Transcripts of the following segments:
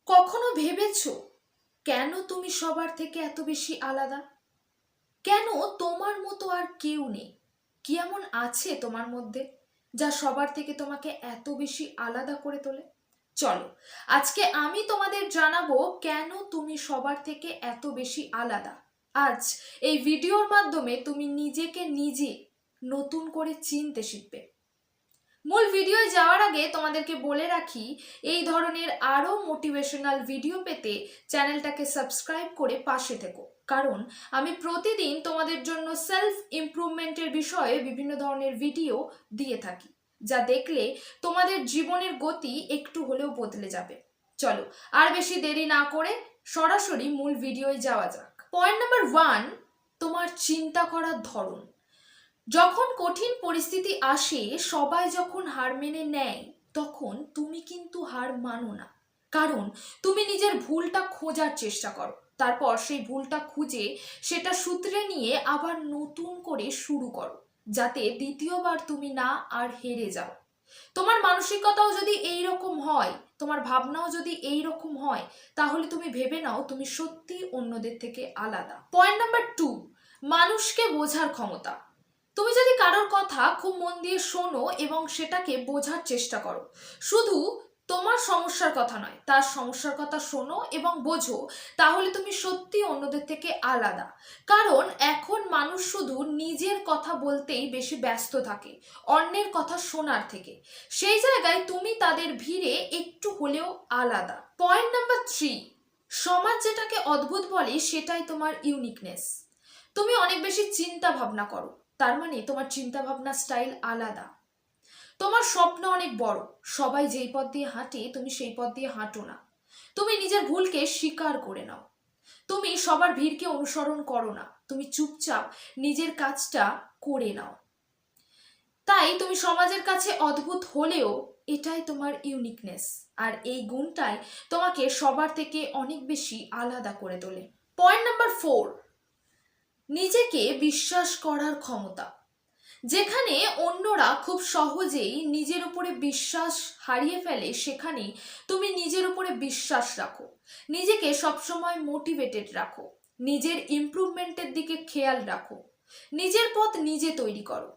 কখনো ভেবেছো কেন তুমি সবার থেকে এত বেশি আলাদা? কেন তোমার মতো আর কেউ নেই? কি এমন আছে তোমার মধ্যে যা সবার থেকে তোমাকে এত বেশি আলাদা করে তোলে? চলো, আজকে আমি তোমাদের জানাবো কেন তুমি সবার থেকে এত বেশি আলাদা। আজ এই ভিডিওর মাধ্যমে তুমি নিজেকে নিজে নতুন করে চিনতে শিখবে। মূল ভিডিওয় যাওয়ার আগে তোমাদেরকে বলে রাখি, এই ধরনের আরও মোটিভেশনাল ভিডিও পেতে চ্যানেলটাকে সাবস্ক্রাইব করে পাশে থেকো, কারণ আমি প্রতিদিন তোমাদের জন্য সেলফ ইমপ্রুভমেন্টের বিষয়ে বিভিন্ন ধরনের ভিডিও দিয়ে থাকি, যা দেখলে তোমাদের জীবনের গতি একটু হলেও বদলে যাবে। চলো, আর বেশি দেরি না করে সরাসরি মূল ভিডিওয় যাওয়া যাক। পয়েন্ট নাম্বার 1, তোমার চিন্তা করার ধরন। যখন কঠিন পরিস্থিতি আসে, সবাই যখন হার মেনে নেয়, তখন তুমি কিন্তু হার মানো না। কারণ তুমি নিজের ভুলটা খোঁজার চেষ্টা করো, তারপর সেই ভুলটা খুঁজে সেটা সূত্রে নিয়ে আবার নতুন করে শুরু করো, যাতে দ্বিতীয়বার তুমি না আর হেরে যাও। তোমার মানসিকতাও যদি এই রকম হয়, তোমার ভাবনাও যদি এই রকম হয়, তাহলে তুমি ভেবে নাও তুমি সত্যি অন্যদের থেকে আলাদা। পয়েন্ট নাম্বার 2, মানুষকে বোঝার ক্ষমতা। তুমি যদি কারোর কথা খুব মন দিয়ে শোনো এবং সেটাকে বোঝার চেষ্টা করো, শুধু তোমার সমস্যার কথা নয়, তার সমস্যার কথা শোনো এবং বোঝো, তাহলে তুমি সত্যি অন্যদের থেকে আলাদা। কারণ এখন মানুষ শুধু নিজের কথা বলতেই বেশি ব্যস্ত থাকে অন্যের কথা শোনার থেকে। সেই জায়গায় তুমি তাদের ভিড়ে একটু হলেও আলাদা। পয়েন্ট নাম্বার 3, সমাজ যেটাকে অদ্ভুত বলে সেটাই তোমার ইউনিকনেস। তুমি অনেক বেশি চিন্তা ভাবনা করো, তার মানে তোমার চিন্তা ভাবনা স্টাইল আলাদা। তোমার স্বপ্ন অনেক বড়, সবাই যেই পথ দিয়ে হাঁটে তুমি সেই পথ দিয়ে হাঁটো না। তুমি নিজের ভুলকে স্বীকার করে নাও। তুমি সবার ভিড়কে অনুসরণ করো না, তুমি চুপচাপ নিজের কাজটা করে নাও। তাই তুমি সমাজের কাছে অদ্ভুত হলেও এটাই তোমার ইউনিকনেস, আর এই গুণটাই তোমাকে সবার থেকে অনেক বেশি আলাদা করে তোলে। পয়েন্ট নাম্বার 4, নিজেকে বিশ্বাস করার ক্ষমতা। যেখানে অন্যরা খুব সহজেই নিজের উপরে বিশ্বাস হারিয়ে ফেলে, সেখানে তুমি নিজের উপরে বিশ্বাস রাখো, নিজেকে সবসময় মোটিভেটেড রাখো, নিজের ইমপ্রুভমেন্টের দিকে খেয়াল রাখো, নিজের পথ নিজে তৈরি করো।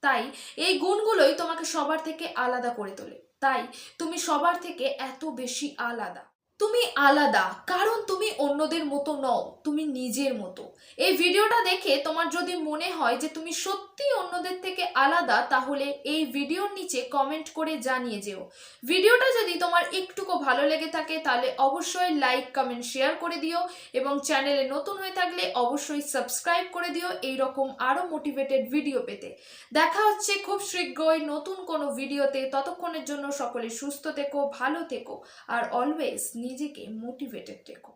তাই এই গুণগুলোই তোমাকে সবার থেকে আলাদা করে তোলে। তাই তুমি সবার থেকে এত বেশি আলাদা। তুমি আলাদা কারণ তুমি অন্যদের মতো নও, তুমি নিজের মতো। এই ভিডিওটা দেখে তোমার যদি মনে হয় যে তুমি সত্যি অন্যদের থেকে আলাদা, তাহলে এই ভিডিওর নিচে কমেন্ট করে জানিয়ে যেও। ভিডিওটা যদি তোমার একটুকু ভালো লেগে থাকে তাহলে অবশ্যই লাইক কমেন্ট শেয়ার করে দিও, এবং চ্যানেলে নতুন হয়ে থাকলে অবশ্যই সাবস্ক্রাইব করে দিও এইরকম আরও মোটিভেটেড ভিডিও পেতে। দেখা হচ্ছে খুব শীঘ্রই নতুন কোনো ভিডিওতে। ততক্ষণের জন্য সকলে সুস্থ থেকো, ভালো থেকো, আর অলওয়েজ নিজেকে মোটিভেটেড রেখো।